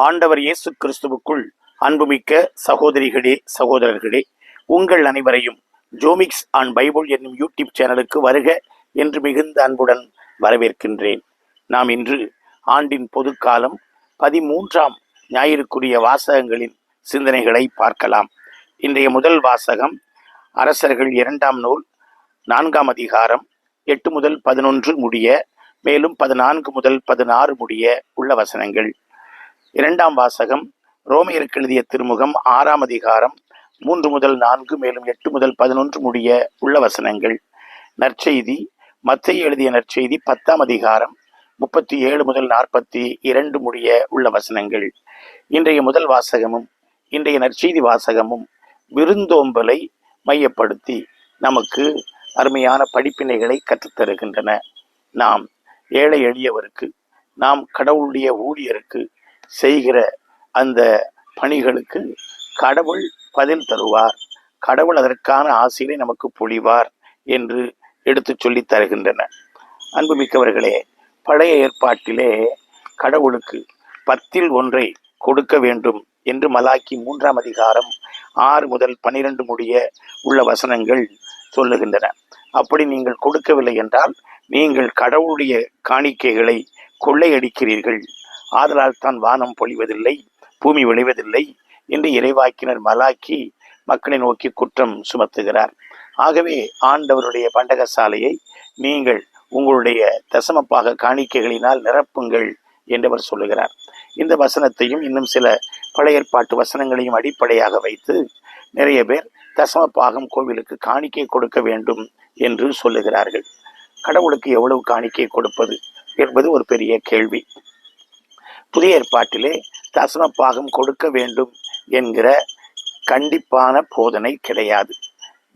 ஆண்டவர் இயேசு கிறிஸ்துவுக்குள் அன்புமிக்க சகோதரிகளே, சகோதரர்களே, உங்கள் அனைவரையும் ஜோமிக்ஸ் ஆன் பைபிள் என்னும் யூடியூப் சேனலுக்கு வருக என்று மிகுந்த அன்புடன் வரவேற்கின்றேன். நாம் இன்று ஆண்டின் பொதுக்காலம் 13ஆம் ஞாயிறுக்குரிய வாசகங்களின் சிந்தனைகளை பார்க்கலாம். இன்றைய முதல் வாசகம் அரசர்கள் 2ஆம் நூல் 4ஆம் அதிகாரம் 8 முதல் 11 முடிய, மேலும் 14 முதல் 16 முடிய உள்ள வசனங்கள். 2ஆம் வாசகம் ரோமையருக்கு எழுதிய திருமுகம் 6ஆம் அதிகாரம் 3 முதல் 4, மேலும் 8 முதல் 11 முடிய உள்ள வசனங்கள். நற்செய்தி மத்தேயு எழுதிய நற்செய்தி 10ஆம் அதிகாரம் 37 முதல் 42 முடிய உள்ள வசனங்கள். இன்றைய முதல் வாசகமும் இன்றைய நற்செய்தி வாசகமும் விருந்தோம்பலை மையப்படுத்தி நமக்கு அருமையான படிப்பினைகளை கற்றுத்தருகின்றன. நாம் ஏழை எளியவருக்கு, நாம் கடவுளுடைய ஊழியருக்கு செய்கிற அந்த பணிகளுக்கு கடவுள் பதில் தருவார், கடவுள் அதற்கான ஆசையை நமக்கு பொழிவார் என்று எடுத்து சொல்லி தருகின்றன. அன்புமிக்கவர்களே, பழைய ஏற்பாட்டிலே கடவுளுக்கு 10ல் 1 கொடுக்க வேண்டும் என்று மலாக்கி 3ஆம் அதிகாரம் 6 முதல் 12 முடிய உள்ள வசனங்கள் சொல்லுகின்றன. அப்படி நீங்கள் கொடுக்கவில்லை என்றால் நீங்கள் கடவுளுடைய காணிக்கைகளை கொள்ளையடிக்கிறீர்கள், ஆதலால் தான் வானம் பொழிவதில்லை, பூமி விளைவதில்லை என்று இறைவாக்கினர் மலாக்கி மக்களை நோக்கி குற்றம் சுமத்துகிறார். ஆகவே ஆண்டவருடைய பண்டகசாலையை நீங்கள் உங்களுடைய தசமப்பாக காணிக்கைகளினால் நிரப்புங்கள் என்றவர் சொல்லுகிறார். இந்த வசனத்தையும் இன்னும் சில பழைய ஏற்பாட்டு வசனங்களையும் அடிப்படையாக வைத்து நிறைய பேர் தசமப்பாகம் கோவிலுக்கு காணிக்கை கொடுக்க வேண்டும் என்று சொல்லுகிறார்கள். கடவுளுக்கு எவ்வளவு காணிக்கை கொடுப்பது என்பது ஒரு பெரிய கேள்வி. புதிய ஏற்பாட்டிலே தசமப்பாகம் கொடுக்க வேண்டும் என்கிற கண்டிப்பான போதனை கிடையாது.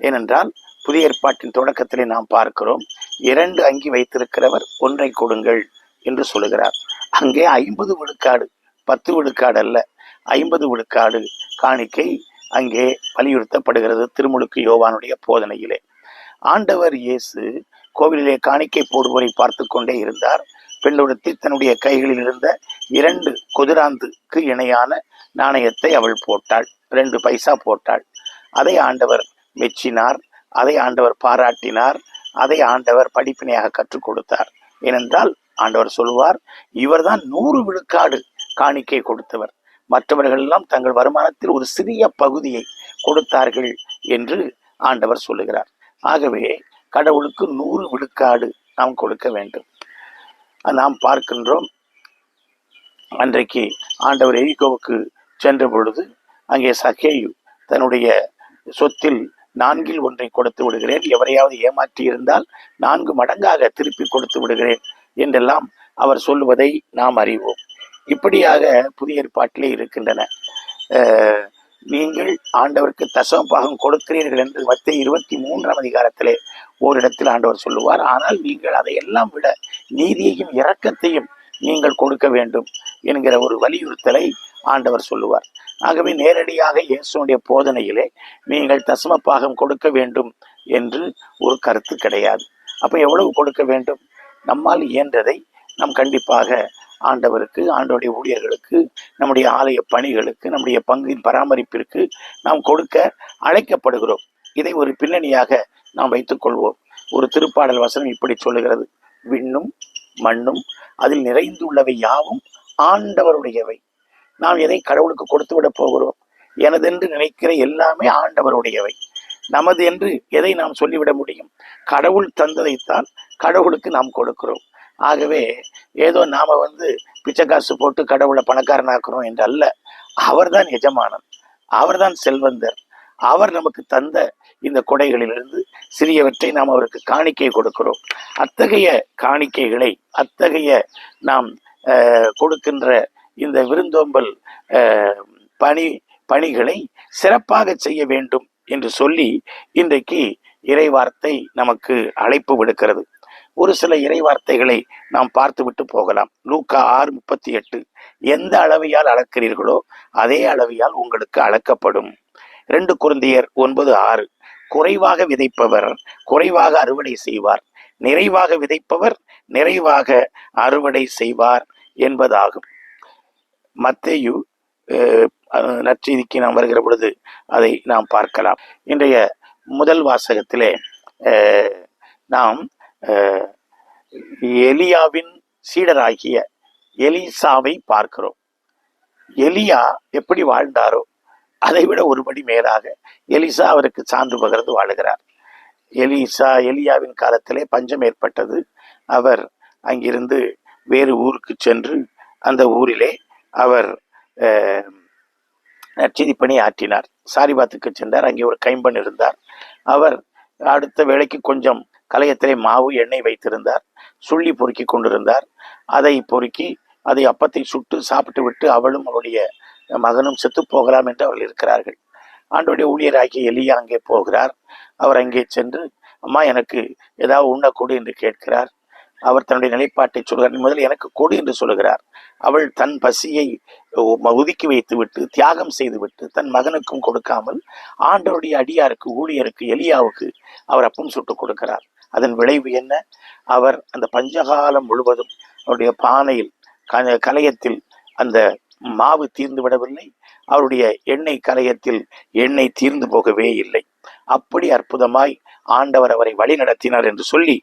ஏனென்றால் புதிய ஏற்பாட்டின் தொடக்கத்திலே நாம் பார்க்கிறோம், 2 அங்கி வைத்திருக்கிறவர் 1 கொடுங்கள் என்று சொல்லுகிறார். அங்கே 50 விழுக்காடு, 10 விழுக்காடு அல்ல, 50 விழுக்காடு காணிக்கை அங்கே வலியுறுத்தப்படுகிறது திருமுழுக்கு யோவானுடைய போதனையிலே. ஆண்டவர் இயேசு கோவிலிலே காணிக்கை போடுவோரை பார்த்து கொண்டே இருந்தார். பெண்ணொருத்தி தன்னுடைய கைகளில் இருந்த 2 கொதிராந்துக்கு இணையான நாணயத்தை அவள் போட்டாள், 2 பைசா போட்டாள். அதை ஆண்டவர் மெச்சினார், அதை ஆண்டவர் பாராட்டினார், அதை ஆண்டவர் படிப்பினையாக கற்றுக் கொடுத்தார். ஏனென்றால் ஆண்டவர் சொல்லுவார், இவர்தான் 100 விழுக்காடு காணிக்கை கொடுத்தவர், மற்றவர்கள் எல்லாம் தங்கள் வருமானத்தில் ஒரு சிறிய பகுதியை கொடுத்தார்கள் என்று ஆண்டவர் சொல்லுகிறார். ஆகவே கடவுளுக்கு 100 விழுக்காடு நாம் கொடுக்க வேண்டும். நாம் பார்க்கின்றோம், அன்றைக்கு ஆண்டவர் எரிகோவுக்கு சென்ற பொழுது அங்கே சகேயு தன்னுடைய சொத்தில் 4ல் 1 கொடுத்து விடுகிறேன், எவரையாவது ஏமாற்றி இருந்தால் 4 மடங்காக திருப்பி கொடுத்து விடுகிறேன் என்றெல்லாம் அவர் சொல்லுவதை நாம் அறிவோம். இப்படியாக புதிய ஏற்பாட்டிலே இருக்கின்றன. நீங்கள் ஆண்டவருக்கு தசம பாகம் கொடுக்கிறீர்கள் என்று மத்தேயு 23ஆம் அதிகாரத்திலே ஓரிடத்தில் ஆண்டவர் சொல்லுவார். ஆனால் நீங்கள் அதையெல்லாம் விட நீதியையும் இரக்கத்தையும் நீங்கள் கொடுக்க வேண்டும் என்கிற ஒரு வலியுறுத்தலை ஆண்டவர் சொல்லுவார். ஆகவே நேரடியாக இயேசுனுடைய போதனையிலே நீங்கள் தசம பாகம் கொடுக்க வேண்டும் என்று ஒரு கருத்து கிடையாது. அப்ப எவ்வளவு கொடுக்க வேண்டும்? நம்மால் இயன்றதை நாம் கண்டிப்பாக ஆண்டவருக்கு, ஆண்டவருடைய ஊழியர்களுக்கு, நம்முடைய ஆலய பணிகளுக்கு, நம்முடைய பங்கின் பராமரிப்பிற்கு நாம் கொடுக்க அழைக்கப்படுகிறோம். இதை ஒரு பின்னணியாக நாம் வைத்துக் கொள்வோம். ஒரு திருப்பாடல் வசனம் இப்படி சொல்லுகிறது, விண்ணும் மண்ணும் அதில் நிறைந்துள்ளவை யாவும் ஆண்டவருடையவை. நாம் எதை கடவுளுக்கு கொடுத்து விட போகிறோம்? எனதென்று நினைக்கிற எல்லாமே ஆண்டவருடையவை. நமது என்று எதை நாம் சொல்லிவிட முடியும்? கடவுள் தந்ததைத்தான் கடவுளுக்கு நாம் கொடுக்கிறோம். ஆகவே ஏதோ நாம பிச்சை காசு போட்டு கடவுளை பணக்காரனாக்குறோம் என்று அல்ல. அவர்தான் எஜமானன், அவர்தான் செல்வந்தர். அவர் நமக்கு தந்த இந்த கொடைகளிலிருந்து சிறியவற்றை நாம் அவருக்கு காணிக்கை கொடுக்கிறோம். அத்தகைய காணிக்கைகளை, அத்தகைய நாம் கொடுக்கின்ற இந்த விருந்தோம்பல் பணிகளை சிறப்பாக செய்ய வேண்டும் என்று சொல்லி இன்றைக்கு இறைவார்த்தை நமக்கு அழைப்பு விடுக்கிறது. ஒரு சில இறைவார்த்தைகளை நாம் பார்த்துவிட்டு போகலாம். லூக்கா 6:38, எந்த அளவையால் அளக்கிறீர்களோ அதே அளவையால் உங்களுக்கு அளக்கப்படும். 2 கொரிந்தியர் 9:6, குறைவாக விதைப்பவர் குறைவாக அறுவடை செய்வார், நிறைவாக விதைப்பவர் நிறைவாக அறுவடை செய்வார் என்பதாகும். மத்தேயு நற்செய்திக்கு நாம் வருகிற பொழுது அதை நாம் பார்க்கலாம். இன்றைய முதல் வாசகத்திலே நாம் எலியாவின் சீடராகிய எலிசாவை பார்க்கிறோம். எலியா எப்படி வாழ்ந்தாரோ அதை விட ஒருபடி மேலாக எலிசா அவருக்கு சான்று பகிர்ந்து வாழுகிறார். எலியாவின் காலத்திலே பஞ்சம் ஏற்பட்டது. அவர் அங்கிருந்து வேறு ஊருக்கு சென்று அந்த ஊரிலே அவர் நற்செய்தி பணி ஆற்றினார். சாரிபாத்துக்கு சென்றார். அங்கே ஒரு கைம்பெண் இருந்தார். அவர் அடுத்த வேளைக்கு கொஞ்சம் கலையத்திலே மாவு எண்ணெய் வைத்திருந்தார். சுள்ளி பொறுக்கி கொண்டிருந்தார். அதை பொறுக்கி அதை அப்பத்தை சுட்டு சாப்பிட்டு விட்டு அவளும் அவருடைய மகனும் செத்து போகலாம் என்று அவர்கள் இருக்கிறார்கள். ஆண்டோடைய ஊழியராகிய எலியா அங்கே போகிறார். அவர் அங்கே சென்று, அம்மா எனக்கு ஏதாவது உண்ண கொடு என்று கேட்கிறார். அவர் தன்னுடைய நிலைப்பாட்டை சொல்கிறார். முதல் எனக்கு கொடு என்று சொல்லுகிறார். அவள் தன் பசியை ஒதுக்கி வைத்து விட்டு தியாகம் செய்து விட்டு தன் மகனுக்கும் கொடுக்காமல் ஆண்டவருடைய அடியாருக்கு ஊழியருக்கு எலியாவுக்கு அவர் அப்பம் சுட்டு கொடுக்கிறார். அதன் விளைவு என்ன? அவர் அந்த பஞ்சகாலம் முழுவதும் அவருடைய பானையில் கலையத்தில் அந்த மாவு தீர்ந்து விடவில்லை. அவருடைய எண்ணெய் கலையத்தில் எண்ணெய் தீர்ந்து போகவே இல்லை. அப்படி அற்புதமாய் ஆண்டவர் அவரை வழி நடத்தினார் என்று சொல்லி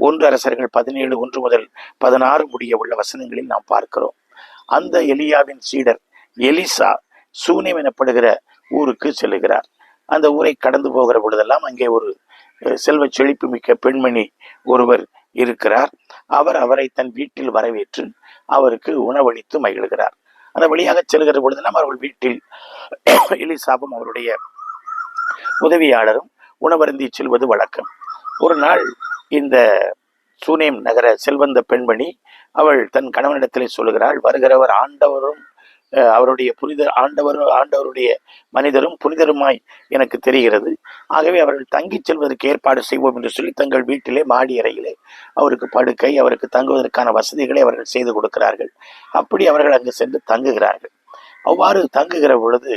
1 அரசர்கள் 17 முதல் 16 முடிய உள்ள வசனங்களில் நாம் பார்க்கிறோம். அந்த எலியாவின் சீடர் எலிசா சூனேம் எனப்படுகிற ஊருக்கு செல்லுகிறார். அந்த ஊரை கடந்து போகிற பொழுதெல்லாம் அங்கே ஒரு செல்வ செழிப்பு மிக்க பெண்மணி ஒருவர் இருக்கிறார். அவரை தன் வீட்டில் வரவேற்று அவருக்கு உணவளித்து மகிழ்கிறார். அந்த வழியாக செல்கிற பொழுதெல்லாம் அவர்கள் வீட்டில் எலிசாவும் அவருடைய உதவியாளரும் உணவருந்தி செல்வது வழக்கம். ஒரு நாள் இந்த சூனேம் நகர செல்வந்த பெண்மணி அவள் தன் கணவனிடத்திலே சொல்லுகிறாள், வருகிறவர் ஆண்டவரும் அவருடைய ஆண்டவருடைய மனிதரும் புனிதருமாய் எனக்கு தெரிகிறது. ஆகவே அவர்கள் தங்கி செல்வதற்கு ஏற்பாடு செய்வோம் என்று சொல்லி தங்கள் வீட்டிலே மாடி அறையிலே அவருக்கு படுக்கை, அவருக்கு தங்குவதற்கான வசதிகளை அவர்கள் செய்து கொடுக்கிறார்கள். அப்படி அவர்கள் அங்கு சென்று தங்குகிறார்கள். அவ்வாறு தங்குகிற பொழுது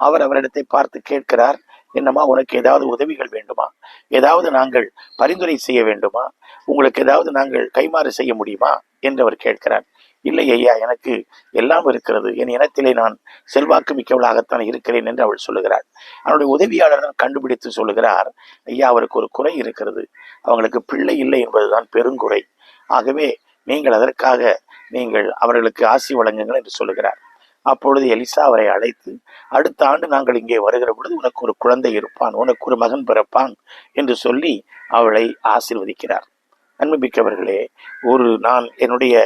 அவரிடத்தை பார்த்து கேட்கிறார், என்னம்மா உனக்கு ஏதாவது உதவிகள் வேண்டுமா? ஏதாவது நாங்கள் பரிந்துரை செய்ய வேண்டுமா? உங்களுக்கு ஏதாவது நாங்கள் கைமாறு செய்ய முடியுமா என்று அவர் கேட்கிறார். இல்லை ஐயா, எனக்கு எல்லாம் இருக்கிறது, என் இனத்திலே நான் செல்வாக்கு மிக்கவளாகத்தான் இருக்கிறேன் என்று அவள் சொல்லுகிறாள். அவனுடைய உதவியாளர் கண்டுபிடித்து சொல்லுகிறார், ஐயா அவருக்கு ஒரு குறை இருக்கிறது, அவங்களுக்கு பிள்ளை இல்லை என்பதுதான் பெருங்குறை. ஆகவே நீங்கள் அதற்காக நீங்கள் அவர்களுக்கு ஆசி வழங்குங்கள் என்று சொல்லுகிறார். அப்பொழுது எலிசா அவரை அழைத்து, அடுத்த ஆண்டு நாங்கள் இங்கே வருகிற பொழுது உனக்கு ஒரு குழந்தை இருப்பான், உனக்கு ஒரு மகன் பிறப்பான் என்று சொல்லி அவளை ஆசீர்வதிக்கிறார். அன்புமிக்கவர்களே, நான் என்னுடைய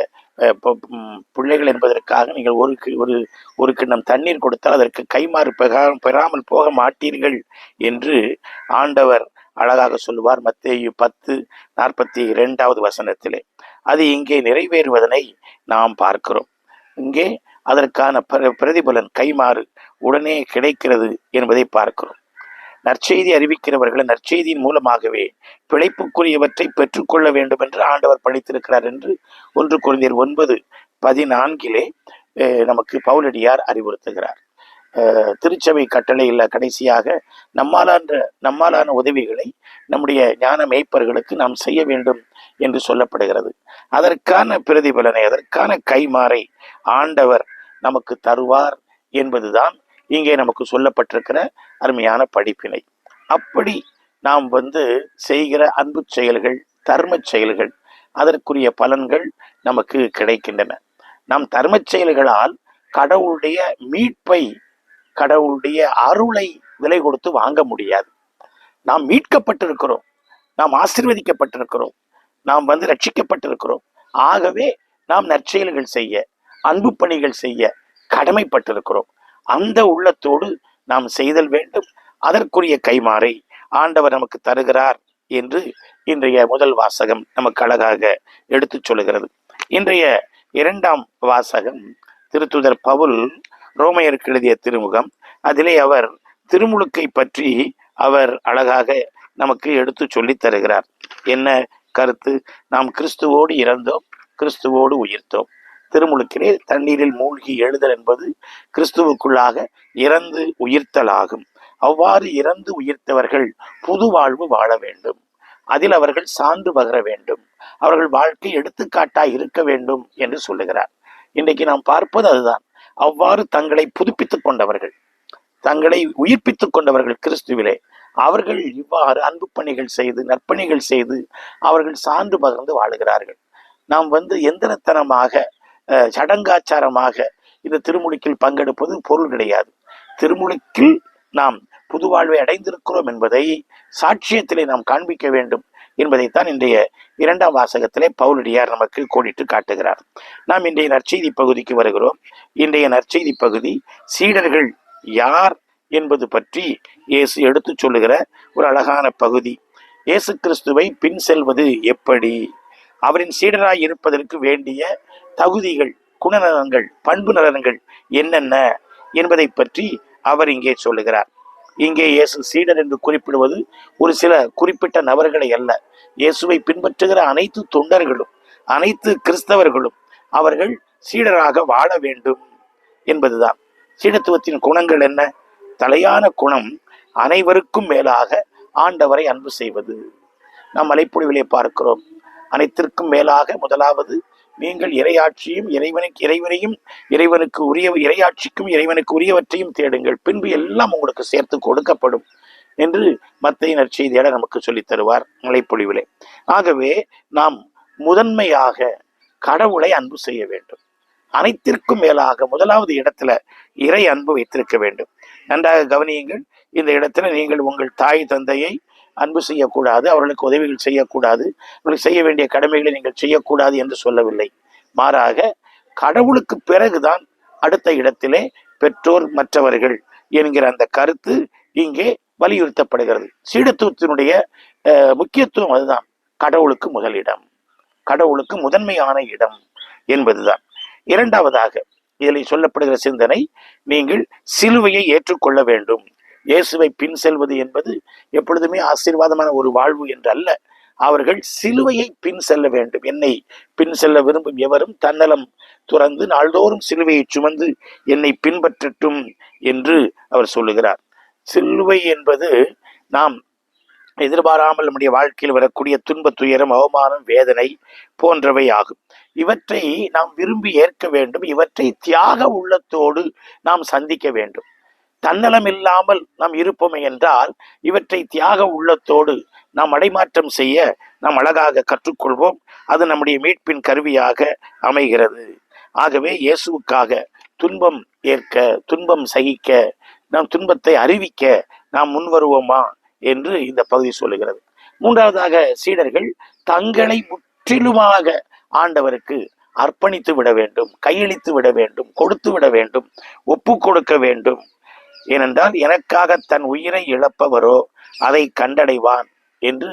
பிள்ளைகள் என்பதற்காக நீங்கள் ஒரு கிண்ணம் தண்ணீர் கொடுத்தால் அதற்கு கைமாறு பெறாமல் போக மாட்டீர்கள் என்று ஆண்டவர் அழகாக சொல்லுவார். மத்தேயு 10:42 வசனத்திலே அது இங்கே நிறைவேறுவதனை நாம் பார்க்கிறோம். இங்கே அதற்கான பிரதிபலன் கைமாறு உடனே கிடைக்கிறது என்பதை பார்க்கிறோம். நற்செய்தி அறிவிக்கிறவர்களை நற்செய்தியின் மூலமாகவே பிழைப்புக்குரியவற்றை பெற்றுக்கொள்ள வேண்டும் என்று ஆண்டவர் பணித்திருக்கிறார் என்று 1 கொரிந்தியர் 9:14 நமக்கு பவுலடியார் அறிவுறுத்துகிறார். திருச்சபை கட்டளையில் கடைசியாக நம்மாலான உதவிகளை நம்முடைய ஞான மேய்ப்பர்களுக்கு நாம் செய்ய வேண்டும் என்று சொல்லப்படுகிறது. அதற்கான பிரதிபலனை, அதற்கான கைமாறை ஆண்டவர் நமக்கு தருவார் என்பதுதான் இங்கே நமக்கு சொல்லப்பட்டிருக்கிற அருமையான படிப்பினை. அப்படி நாம் செய்கிற அன்பு செயல்கள், தர்ம செயல்கள், அதற்குரிய பலன்கள் நமக்கு கிடைக்கின்றன. நாம் தர்ம செயல்களால் கடவுளுடைய மீட்பை, கடவுளுடைய அருளை விலை கொடுத்து வாங்க முடியாது. நாம் மீட்கப்பட்டிருக்கிறோம், நாம் ஆசீர்வதிக்கப்பட்டிருக்கிறோம், நாம் ரட்சிக்கப்பட்டிருக்கிறோம். ஆகவே நாம் நற்செயல்கள் செய்ய, அன்பு பணிகள் செய்ய கடமைப்பட்டிருக்கிறோம். அந்த உள்ளத்தோடு நாம் செய்தல் வேண்டும். அதற்குரிய கைமாறை ஆண்டவர் நமக்கு தருகிறார் என்று இன்றைய முதல் வாசகம் நமக்கு அழகாக எடுத்து சொல்லுகிறது. இன்றைய 2ஆம் வாசகம் திருத்தூதர் பவுல் ரோமையருக்கு எழுதிய திருமுகம். அதிலே அவர் திருமுழுக்கை பற்றி அவர் அழகாக நமக்கு எடுத்து சொல்லி தருகிறார். என்ன கருத்து? நாம் கிறிஸ்துவோடு இறந்தோம், கிறிஸ்துவோடு உயிர்த்தோம். திருமுழுக்கிலே தண்ணீரில் மூழ்கி எழுதல் என்பது கிறிஸ்துவுக்குள்ளாக இறந்து உயிர்த்தல் ஆகும். அவ்வாறு இறந்து உயிர்த்தவர்கள் புது வாழ்வு வாழ வேண்டும். அதில் அவர்கள் சான்று பகர வேண்டும். அவர்கள் வாழ்க்கை எடுத்துக்காட்டாய் இருக்க வேண்டும் என்று சொல்லுகிறார். இன்றைக்கு நாம் பார்ப்பது அதுதான். அவ்வாறு தங்களை புதுப்பித்துக் கொண்டவர்கள், தங்களை உயிர்ப்பித்துக் கொண்டவர்கள் கிறிஸ்துவிலே, அவர்கள் இவ்வாறு அன்பு பணிகள் செய்து நற்பணிகள் செய்து அவர்கள் சான்று பகிர்ந்து வாழுகிறார்கள். நாம் எந்திரத்தனமாக சடங்காச்சாரமாக இந்த திருமுழுக்கில் பங்கெடுப்பது பொருள் கிடையாது. திருமுழுக்கில் நாம் புது வாழ்வை அடைந்திருக்கிறோம் என்பதை சாட்சியத்திலே நாம் காண்பிக்க வேண்டும் என்பதைத்தான் இன்றைய 2ஆம் வாசகத்திலே பவுலடியார் நமக்கு கோடிட்டு காட்டுகிறார். நாம் இன்றைய நற்செய்தி பகுதிக்கு வருகிறோம். இன்றைய நற்செய்தி பகுதி சீடர்கள் யார் என்பது பற்றி இயேசு எடுத்து சொல்லுகிற ஒரு அழகான பகுதி. இயேசு கிறிஸ்துவை பின் செல்வது எப்படி, அவரின் சீடராய் இருப்பதற்கு வேண்டிய தகுதிகள், குணநலன்கள், பண்பு நலன்கள் என்னென்ன என்பதை பற்றி அவர் இங்கே சொல்லுகிறார். இங்கே இயேசு சீடர் என்று குறிப்பிடுவது ஒரு சில குறிப்பிட்ட நபர்களை அல்ல. இயேசுவை பின்பற்றுகிற அனைத்து தொண்டர்களும், அனைத்து கிறிஸ்தவர்களும் அவர்கள் சீடராக வாழ வேண்டும் என்பதுதான். சீடத்துவத்தின் குணங்கள் என்ன? தலையான குணம் அனைவருக்கும் மேலாக ஆண்டவரை அன்பு செய்வது. நாம் மலைப்பொழிவிலே பார்க்கிறோம். அனைத்திற்கும் மேலாக முதலாவது நீங்கள் இறையாட்சியும் இறைவனையும் இறைவனுக்கு உரிய இறையாட்சிக்கும் இறைவனுக்கு உரியவற்றையும் தேடுங்கள், பின்பு எல்லாம் உங்களுக்கு சேர்த்து கொடுக்கப்படும் என்று மத்தேயு நற்செய்தியாளர் நமக்கு சொல்லித் தருவார் மலைப்பொழிவிலே. ஆகவே நாம் முதன்மையாக கடவுளை அன்பு செய்ய வேண்டும். அனைத்திற்கும் மேலாக முதலாவது இடத்துல இறை அன்பு வைத்திருக்க வேண்டும். நன்றாக கவனியுங்கள். இந்த இடத்துல நீங்கள் உங்கள் தாய் தந்தையை அன்பு செய்யக்கூடாது, அவர்களுக்கு உதவிகள் செய்யக்கூடாது, அவர்களுக்கு செய்ய வேண்டிய கடமைகளை நீங்கள் செய்யக்கூடாது என்று சொல்லவில்லை. மாறாக கடவுளுக்கு பிறகுதான் அடுத்த இடத்திலே பெற்றோர், மற்றவர்கள் என்கிற அந்த கருத்து இங்கே வலியுறுத்தப்படுகிறது. சீடத்துவத்தினுடைய முக்கியத்துவம் அதுதான். கடவுளுக்கு முதலிடம், கடவுளுக்கு முதன்மையான இடம் என்பதுதான். இரண்டாவதாக இதில் சொல்லப்படுகிற சிந்தனை, நீங்கள் சிலுவையை ஏற்றுக்கொள்ள வேண்டும். இயேசுவை பின் செல்வது என்பது எப்பொழுதுமே ஆசீர்வாதமான ஒரு வாழ்வு என்று அல்ல. அவர்கள் சிலுவையை பின் செல்ல வேண்டும். என்னை பின் செல்ல விரும்பும் எவரும் தன்னலம் துறந்து நாள்தோறும் சிலுவையை சுமந்து என்னை பின்பற்றட்டும் என்று அவர் சொல்லுகிறார். சிலுவை என்பது நாம் எதிர்பாராமல் நம்முடைய வாழ்க்கையில் வரக்கூடிய துன்ப, துயரம், அவமானம், வேதனை போன்றவை ஆகும். இவற்றை நாம் விரும்பி ஏற்க வேண்டும். இவற்றை தியாக உள்ளத்தோடு நாம் சந்திக்க வேண்டும். தன்னலம் இல்லாமல் நாம் இருப்போமே என்றால் இவற்றை தியாக உள்ளத்தோடு நாம் அடைமாற்றம் செய்ய நாம் அழகாக கற்றுக்கொள்வோம். அது நம்முடைய மீட்பின் கருவியாக அமைகிறது. ஆகவே இயேசுவுக்காக துன்பம் ஏற்க, துன்பம் சகிக்க, நாம் துன்பத்தை அறிவிக்க நாம் முன்வருவோமா என்று இந்த பகுதி சொல்லுகிறது. மூன்றாவதாக சீடர்கள் தங்களை முற்றிலுமாக ஆண்டவருக்கு அர்ப்பணித்து விட வேண்டும், கையளித்து விட வேண்டும், கொடுத்து விட வேண்டும், ஒப்பு கொடுக்க வேண்டும். ஏனென்றால் எனக்காக தன் உயிரை இழப்பவரோ அதை கண்டடைவான் என்று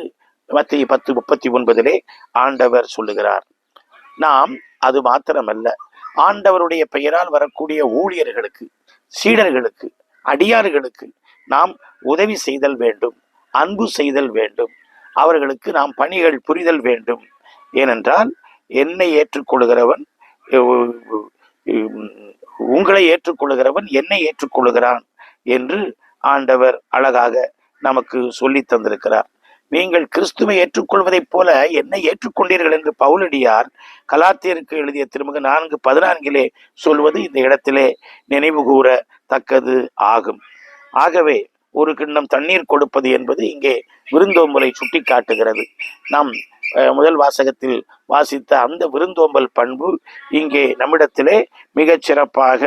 மத்தேயு 10:39 ஆண்டவர் சொல்லுகிறார். நாம் அது மாத்திரமல்ல, ஆண்டவருடைய பெயரால் வரக்கூடிய ஊழியர்களுக்கு, சீடர்களுக்கு, அடியார்களுக்கு நாம் உதவி செய்தல் வேண்டும், அன்பு செய்தல் வேண்டும், அவர்களுக்கு நாம் பணிகள் புரிதல் வேண்டும். ஏனென்றால் என்னை ஏற்றுக்கொள்கிறவன், உங்களை ஏற்றுக்கொள்கிறவன் என்னை ஏற்றுக்கொள்கிறான் என்று ஆண்டவர் அழகாக நமக்கு சொல்லி தந்திருக்கிறார். நீங்கள் கிறிஸ்துவை ஏற்றுக்கொள்வதைப் போல என்னை ஏற்றுக்கொண்டீர்கள் என்று பவுலடியார் கலாத்தியருக்கு எழுதிய திருமுகம் 4:14 சொல்வது இந்த இடத்திலே நினைவு கூற தக்கது ஆகும். ஆகவே ஒரு கிண்ணம் தண்ணீர் கொடுப்பது என்பது இங்கே விருந்தோம்பலை சுட்டி காட்டுகிறது. நாம் முதல் வாசகத்தில் வாசித்த அந்த விருந்தோம்பல் பண்பு இங்கே நம்மிடத்திலே மிகச் சிறப்பாக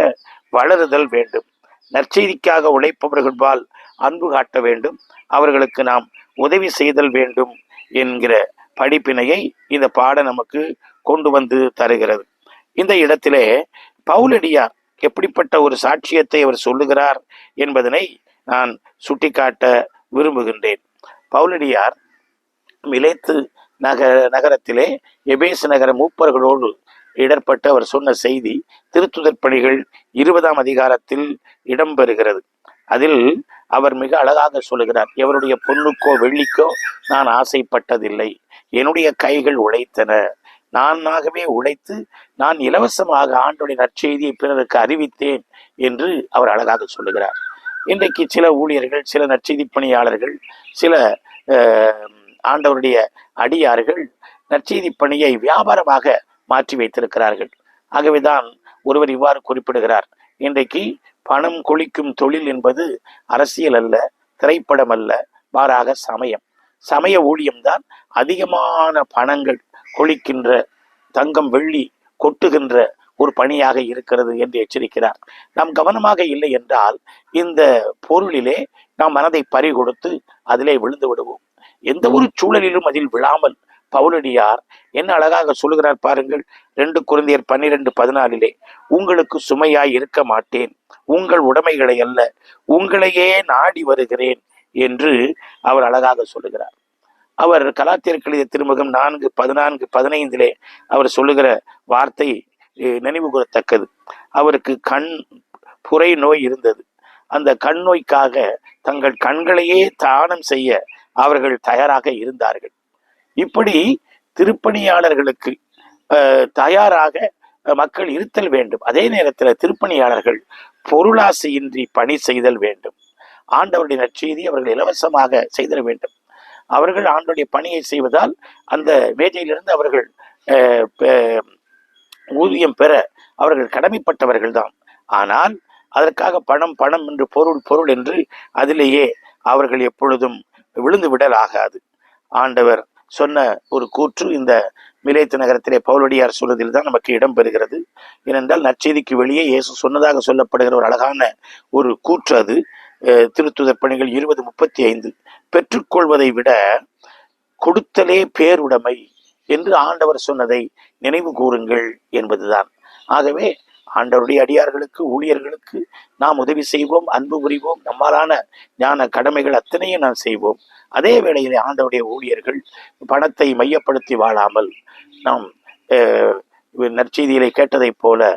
வளருதல் வேண்டும். நற்செய்திக்காக உழைப்பவர்களால் அன்பு காட்ட வேண்டும், அவர்களுக்கு நாம் உதவி செய்தல் வேண்டும் என்கிற படிப்பினையை இந்த பாடம் நமக்கு கொண்டு வந்து தருகிறது. இந்த இடத்திலே பவுலடியார் எப்படிப்பட்ட ஒரு சாட்சியத்தை அவர் சொல்லுகிறார் என்பதனை நான் சுட்டிக்காட்ட விரும்புகின்றேன். பவுலடியார் மிலேத்து நகரத்திலே எபேசு நகர மூப்பர்களோடு இடர்பட்டு அவர் சொன்ன செய்தி திருத்துதர் பணிகள் 20ஆம் அதிகாரத்தில் இடம்பெறுகிறது. அதில் அவர் மிக அழகாக சொல்லுகிறார், எவருடைய பொன்னுக்கோ வெள்ளிக்கோ நான் ஆசைப்பட்டதில்லை, என்னுடைய கைகள் உழைத்தன, நானாகவே உழைத்து நான் இலவசமாக ஆண்டோடைய நற்செய்தியை பிறருக்கு அறிவித்தேன் என்று அவர் அழகாக சொல்லுகிறார். இன்றைக்கு சில ஊழியர்கள், சில நற்செய்தி பணியாளர்கள், சில ஆண்டவருடைய அடியார்கள் நற்செய்தி பணியை வியாபாரமாக மாற்றி வைத்திருக்கிறார்கள். ஆகவேதான் ஒருவர் இவ்வாறு குறிப்பிடுகிறார், இன்றைக்கு பணம் கொளிக்கும் தொழில் என்பது அரசியல் அல்ல, திரைப்படம் அல்ல, மாறாக சமய ஊழியம்தான் அதிகமான பணங்கள் கொளிக்கின்ற, தங்கம் வெள்ளி கொட்டுகின்ற ஒரு பணியாக இருக்கிறது என்று எச்சரிக்கிறார். நாம் கவனமாக இல்லை என்றால் இந்த பொருளிலே நாம் மனதை பறிகொடுத்து அதிலே விழுந்து விடுவோம். எந்த ஒரு சூழலிலும் அதில் விழாமல் பவுலடியார் என்ன அழகாக சொல்லுகிறார் பாருங்கள். 2 கொரிந்தியர் 12:14 உங்களுக்கு சுமையாய் இருக்க மாட்டேன், உங்கள் உடைமைகளை அல்ல, உங்களையே நாடி வருகிறேன் என்று அவர் அழகாக சொல்லுகிறார். அவர் கலாத்தியருக்கு எழுதிய திருமுகம் 4:14-15 அவர் சொல்லுகிற வார்த்தை நினைவு கூறத்தக்கது. அவருக்கு கண் புரை நோய் இருந்தது. அந்த கண் நோய்க்காக தங்கள் கண்களையே தானம் செய்ய அவர்கள் தயாராக இருந்தார்கள். இப்படி திருப்பணியாளர்களுக்கு தயாராக மக்கள் இருத்தல் வேண்டும். அதே நேரத்தில் திருப்பணியாளர்கள் பொருளாசையின்றி பணி செய்தல் வேண்டும். ஆண்டவருடைய நற்செய்தி அவர்கள் இலவசமாக செய்தல் வேண்டும். அவர்கள் ஆண்டவருடைய பணியை செய்வதால் அந்த மேஜையிலிருந்து அவர்கள் ஊதியம் பெற அவர்கள் கடமைப்பட்டவர்கள் தான். ஆனால் அதற்காக பணம் என்று பொருள் என்று அதிலேயே அவர்கள் எப்பொழுதும் விழுந்து விடல் ஆகாது. ஆண்டவர் சொன்ன ஒரு கூற்று இந்த மிலேத்து நகரத்திலே பவுலடியார் சொல்வதில் தான் நமக்கு இடம் பெறுகிறது. ஏனென்றால் நற்செய்திக்கு வெளியே இயேசு சொன்னதாக சொல்லப்படுகிற ஒரு அழகான ஒரு கூற்று அது. திருத்துதர் பணிகள் 20:35 பெற்றுக்கொள்வதை விட கொடுத்தலே பேருடைமை என்று ஆண்டவர் சொன்னதை நினைவு கூறுங்கள் என்பதுதான். ஆகவே ஆண்டவருடைய அடியார்களுக்கு, ஊழியர்களுக்கு நாம் உதவி செய்வோம், அன்பு புரிவோம், நம்மாலான ஞான கடமைகள் அத்தனையும் நாம் செய்வோம். அதே வேளையிலே ஆண்டவருடைய ஊழியர்கள் பணத்தை மையப்படுத்தி வாழாமல் நாம் நற்செய்தியிலே கேட்டதைப் போல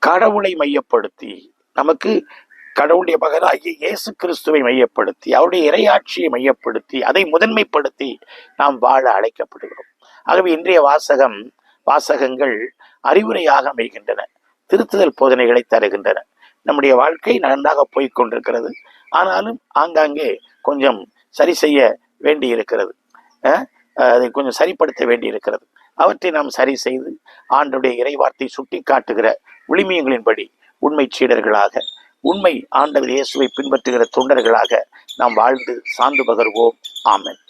கடவுளை மையப்படுத்தி, நமக்கு கடவுளுடைய மகனாகிய இயேசு கிறிஸ்துவை மையப்படுத்தி, அவருடைய இறையாட்சியை மையப்படுத்தி, அதை முதன்மைப்படுத்தி நாம் வாழ அழைக்கப்படுகிறோம். ஆகவே இன்றைய வாசகங்கள் அறிவுரையாக அமைகின்றன, திருத்துதல் போதனைகளை தருகின்றன. நம்முடைய வாழ்க்கை நன்றாக போய்கொண்டிருக்கிறது. ஆனாலும் ஆங்காங்கே கொஞ்சம் சரி செய்ய வேண்டி இருக்கிறது, அதை கொஞ்சம் சரிப்படுத்த வேண்டி இருக்கிறது. அவற்றை நாம் சரி செய்து ஆண்டவருடைய இறைவார்த்தை சுட்டி காட்டுகிற விழுமியங்களின்படி உண்மை சீடர்களாக, உண்மை ஆண்டவர் இயேசுவை பின்பற்றுகிற தொண்டர்களாக நாம் வாழ்ந்து சான்று பகர்வோம். ஆமென்.